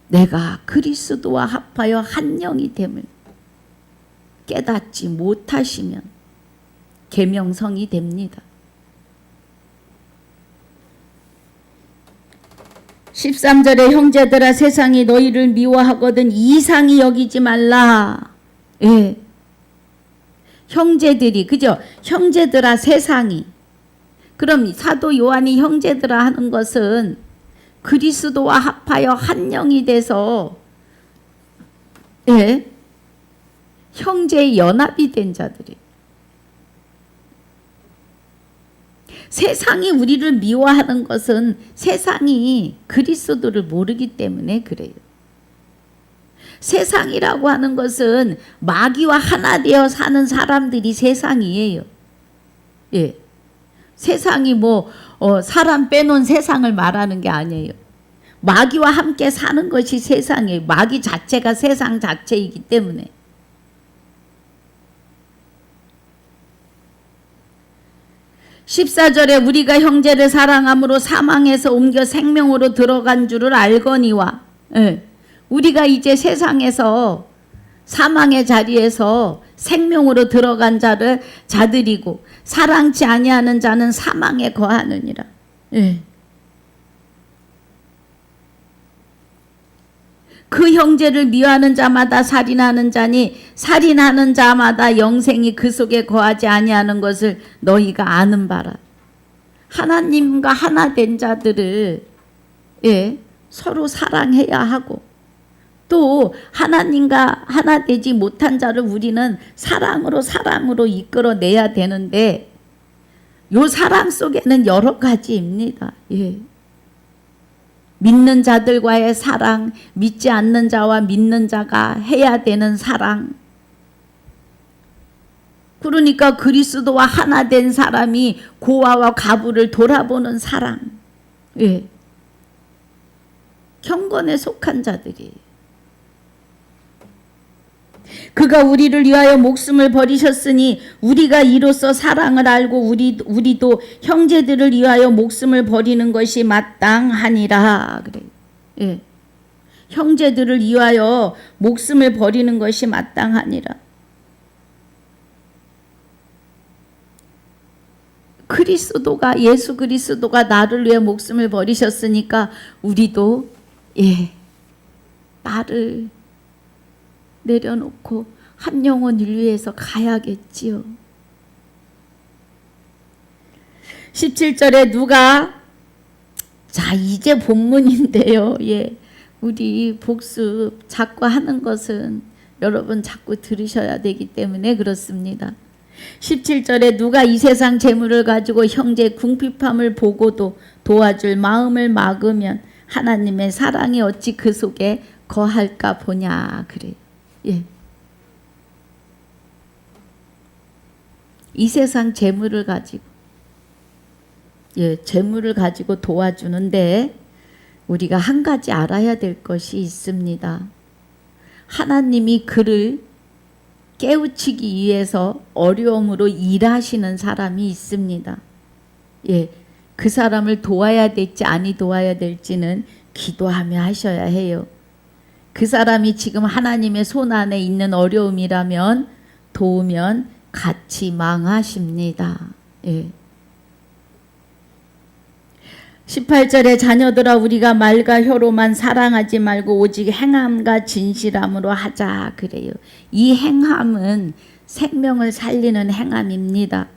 내가 그리스도와 합하여 한 영이 됨을 깨닫지 못하시면 계명성이 됩니다. 13절에 형제들아 세상이 너희를 미워하거든 이상히 여기지 말라. 예. 형제들이 그죠? 형제들아 세상이. 그럼 사도 요한이 형제들아 하는 것은 그리스도와 합하여 한 영이 돼서 예. 형제의 연합이 된 자들이. 세상이 우리를 미워하는 것은 세상이 그리스도를 모르기 때문에 그래요. 세상이라고 하는 것은 마귀와 하나 되어 사는 사람들이 세상이에요. 예. 세상이 사람 빼놓은 세상을 말하는 게 아니에요. 마귀와 함께 사는 것이 세상이에요. 마귀 자체가 세상 자체이기 때문에. 14절에 우리가 형제를 사랑함으로 사망에서 옮겨 생명으로 들어간 줄을 알거니와. 예. 우리가 이제 세상에서 사망의 자리에서 생명으로 들어간 자들이고 사랑치 아니하는 자는 사망에 거하느니라. 예. 그 형제를 미워하는 자마다 살인하는 자니 살인하는 자마다 영생이 그 속에 거하지 아니하는 것을 너희가 아는 바라. 하나님과 하나 된 자들을 예, 서로 사랑해야 하고 또 하나님과 하나 되지 못한 자를 우리는 사랑으로 이끌어내야 되는데 요 사랑 속에는 여러 가지입니다. 예. 믿는 자들과의 사랑, 믿지 않는 자와 믿는 자가 해야 되는 사랑. 그러니까 그리스도와 하나 된 사람이 고아와 과부를 돌아보는 사랑. 예. 경건에 속한 자들이. 그가 우리를 위하여 목숨을 버리셨으니 우리가 이로써 사랑을 알고 우리도 형제들을 위하여 목숨을 버리는 것이 마땅하니라. 그래. 예. 형제들을 위하여 목숨을 버리는 것이 마땅하니라. 예수 그리스도가 나를 위해 목숨을 버리셨으니까 우리도 예. 나를 내려놓고 한 영혼을 위해서 가야겠지요. 17절에 자 이제 본문인데요. 예, 우리 복습 자꾸 하는 것은 여러분 자꾸 들으셔야 되기 때문에 그렇습니다. 17절에 누가 이 세상 재물을 가지고 형제의 궁핍함을 보고도 도와줄 마음을 막으면 하나님의 사랑이 어찌 그 속에 거할까 보냐 그래요. 예. 이 세상 재물을 가지고 재물을 가지고 도와주는데 우리가 한 가지 알아야 될 것이 있습니다. 하나님이 그를 깨우치기 위해서 어려움으로 일하시는 사람이 있습니다. 예, 그 사람을 도와야 될지 아니 도와야 될지는 기도하며 하셔야 해요. 그 사람이 지금 하나님의 손 안에 있는 어려움이라면 도우면 같이 망하십니다. 예. 18절에 자녀들아 우리가 말과 혀로만 사랑하지 말고 오직 행함과 진실함으로 하자 그래요. 이 행함은 생명을 살리는 행함입니다.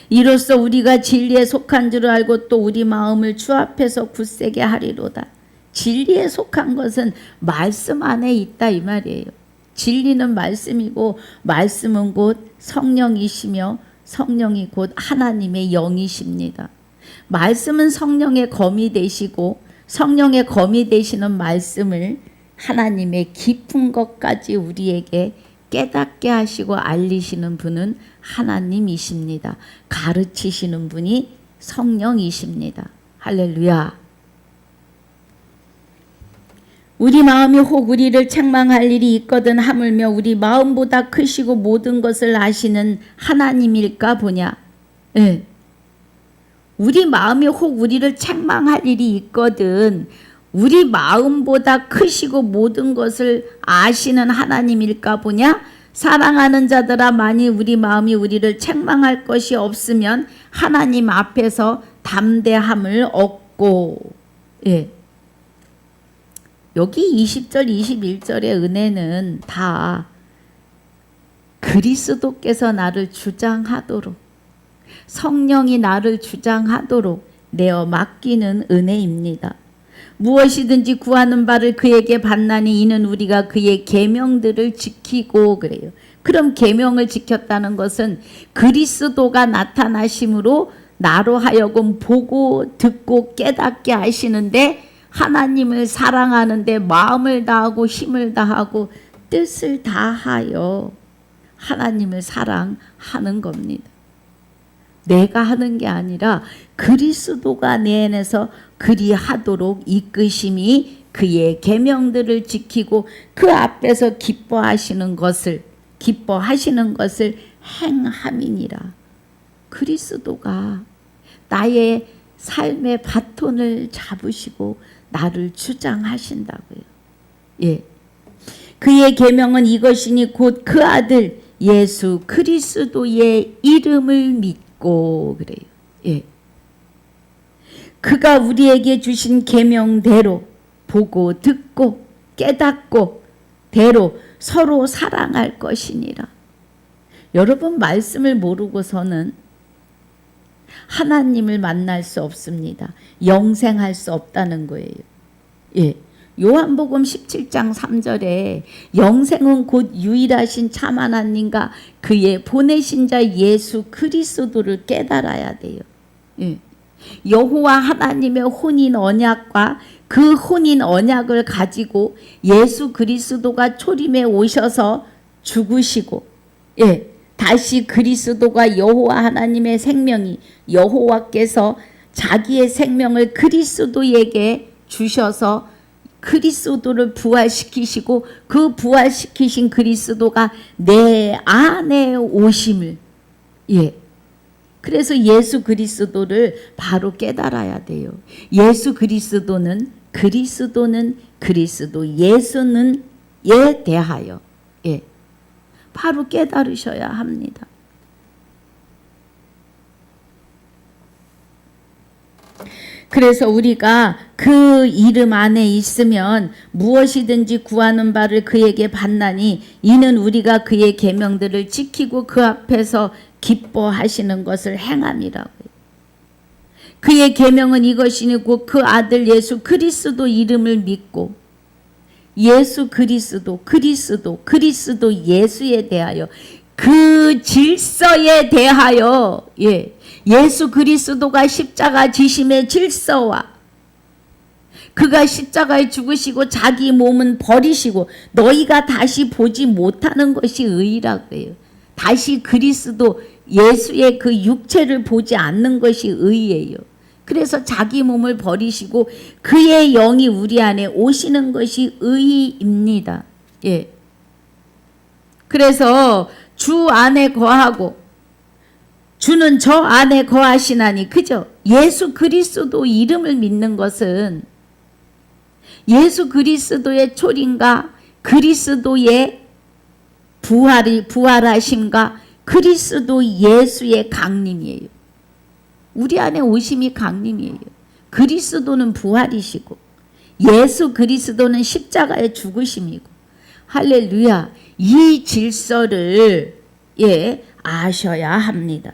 이로써 우리가 진리에 속한 줄 알고 또 우리 마음을 주 앞에서 굳세게 하리로다. 진리에 속한 것은 말씀 안에 있다 이 말이에요. 진리는 말씀이고 말씀은 곧 성령이시며 성령이 곧 하나님의 영이십니다. 말씀은 성령의 검이 되시고 성령의 검이 되시는 말씀을 하나님의 깊은 것까지 우리에게 깨닫게 하시고 알리시는 분은 하나님이십니다. 가르치시는 분이 성령이십니다. 할렐루야. 우리 마음이 혹 우리를 책망할 일이 있거든 하물며 우리 마음보다 크시고 모든 것을 아시는 하나님일까 보냐. 예. 우리 마음이 혹 우리를 책망할 일이 있거든 우리 마음보다 크시고 모든 것을 아시는 하나님일까 보냐. 사랑하는 자들아, 만일 우리 마음이 우리를 책망할 것이 없으면 하나님 앞에서 담대함을 얻고. 예. 여기 20절 21절의 은혜는 다 그리스도께서 나를 주장하도록, 성령이 나를 주장하도록 내어 맡기는 은혜입니다. 무엇이든지 구하는 바를 그에게 받나니 이는 우리가 그의 계명들을 지키고. 그래요. 그럼 계명을 지켰다는 것은 그리스도가 나타나심으로 나로 하여금 보고 듣고 깨닫게 하시는데, 하나님을 사랑하는데 마음을 다하고 힘을 다하고 뜻을 다하여 하나님을 사랑하는 겁니다. 내가 하는 게 아니라 그리스도가 내 안에서 그리하도록 이끄심이 그의 계명들을 지키고 그 앞에서 기뻐하시는 것을 행함이니라. 그리스도가 나의 삶의 바톤을 잡으시고 나를 주장하신다고요. 예. 그의 계명은 이것이니 곧 그 아들 예수 그리스도의 이름을 믿고. 그래요. 예. 그가 우리에게 주신 계명대로 보고 듣고 깨닫고 대로 서로 사랑할 것이니라. 여러분, 말씀을 모르고서는 하나님을 만날 수 없습니다. 영생할 수 없다는 거예요. 예. 요한복음 17장 3절에 영생은 곧 유일하신 참 하나님과 그의 보내신 자 예수 그리스도를 깨달아야 돼요. 예. 여호와 하나님의 혼인 언약과 그 혼인 언약을 가지고 예수 그리스도가 초림에 오셔서 죽으시고, 예, 다시 그리스도가 여호와 하나님의 생명이 여호와께서 자기의 생명을 그리스도에게 주셔서 그리스도를 부활시키시고 그 부활시키신 그리스도가 내 안에 오심을, 예, 그래서 예수 그리스도를 바로 깨달아야 돼요. 예수 그리스도는 그리스도, 예수는 에 대하여, 예, 바로 깨달으셔야 합니다. 그래서 우리가 그 이름 안에 있으면 무엇이든지 구하는 바를 그에게 받나니 이는 우리가 그의 계명들을 지키고 그 앞에서 기뻐하시는 것을 행함이라고요. 그의 계명은 이것이니 곧 그 아들 예수 그리스도 이름을 믿고. 예수 그리스도 예수에 대하여, 그 질서에 대하여, 예, 예수 그리스도가 십자가 지심의 질서와 그가 십자가에 죽으시고 자기 몸은 버리시고 너희가 다시 보지 못하는 것이 의라고 해요. 다시 그리스도 예수의 그 육체를 보지 않는 것이 의예요. 그래서 자기 몸을 버리시고 그의 영이 우리 안에 오시는 것이 의입니다. 예. 그래서 주 안에 거하고 주는 저 안에 거하시나니, 그죠? 예수 그리스도 이름을 믿는 것은 예수 그리스도의 초림과 그리스도의 부활하심과 그리스도 예수의 강림이에요. 우리 안에 오심이 강림이에요. 그리스도는 부활이시고 예수 그리스도는 십자가의 죽으심이고. 할렐루야. 이 질서를, 예, 아셔야 합니다.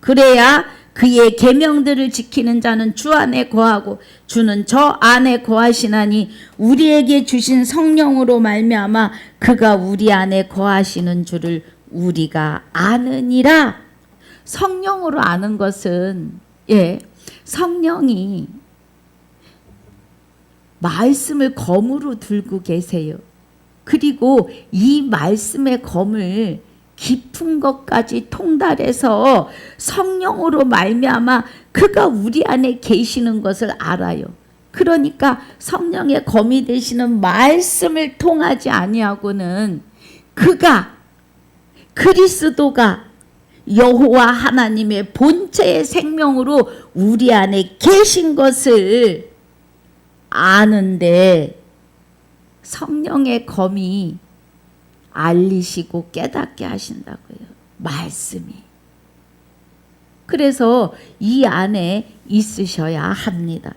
그래야 그의 계명들을 지키는 자는 주 안에 거하고 주는 저 안에 거하시나니 우리에게 주신 성령으로 말미암아 그가 우리 안에 거하시는 줄을 우리가 아느니라. 성령으로 아는 것은, 예, 성령이 말씀을 검으로 들고 계세요. 그리고 이 말씀의 검을 깊은 것까지 통달해서 성령으로 말미암아 그가 우리 안에 계시는 것을 알아요. 그러니까 성령의 검이 되시는 말씀을 통하지 아니하고는 그가 그리스도가 여호와 하나님의 본체의 생명으로 우리 안에 계신 것을 아는데 성령의 검이 알리시고 깨닫게 하신다고요. 말씀이. 그래서 이 안에 있으셔야 합니다.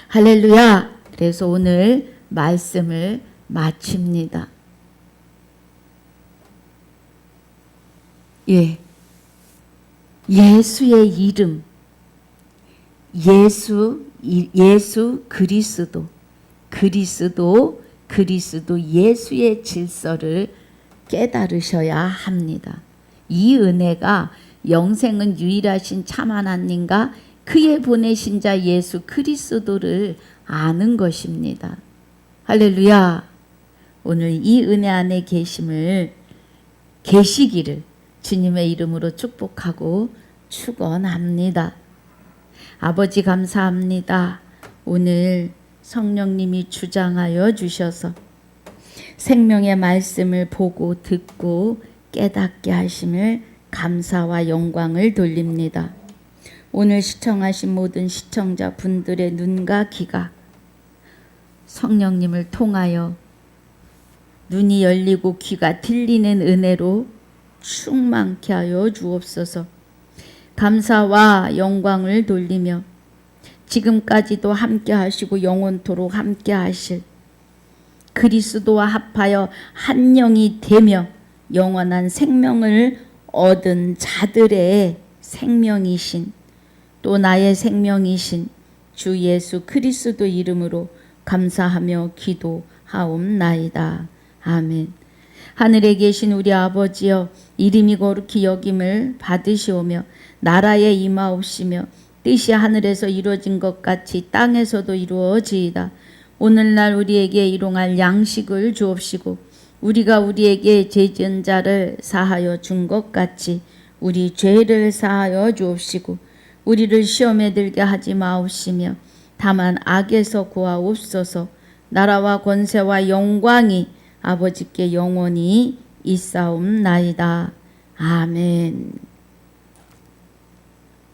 할렐루야. 그래서 오늘 말씀을 마칩니다. 예. 예수의 이름. 예수 그리스도. 그리스도 예수의 질서를 깨달으셔야 합니다. 이 은혜가 영생은 유일하신 참 하나님과 그의 보내신 자 예수 그리스도를 아는 것입니다. 할렐루야. 오늘 이 은혜 안에 계시기를 주님의 이름으로 축복하고 축원합니다. 아버지 감사합니다. 오늘 성령님이 주장하여 주셔서 생명의 말씀을 보고 듣고 깨닫게 하심을 감사와 영광을 돌립니다. 오늘 시청하신 모든 시청자 분들의 눈과 귀가 성령님을 통하여 눈이 열리고 귀가 들리는 은혜로 충만케 하여 주옵소서. 감사와 영광을 돌리며 지금까지도 함께 하시고 영원토록 함께 하실 그리스도와 합하여 한 영이 되며 영원한 생명을 얻은 자들의 생명이신 또 나의 생명이신 주 예수 그리스도 이름으로 감사하며 기도하옵나이다. 아멘. 하늘에 계신 우리 아버지여, 이름이 거룩히 여김을 받으시오며 나라에 임하옵시며 뜻이 하늘에서 이루어진 것 같이 땅에서도 이루어지이다. 오늘날 우리에게 일용할 양식을 주옵시고 우리가 우리에게 죄 지은 자를 사하여 준 것 같이 우리 죄를 사하여 주옵시고 우리를 시험에 들게 하지 마옵시며 다만 악에서 구하옵소서. 나라와 권세와 영광이 아버지께 영원히 있사옵나이다. 아멘.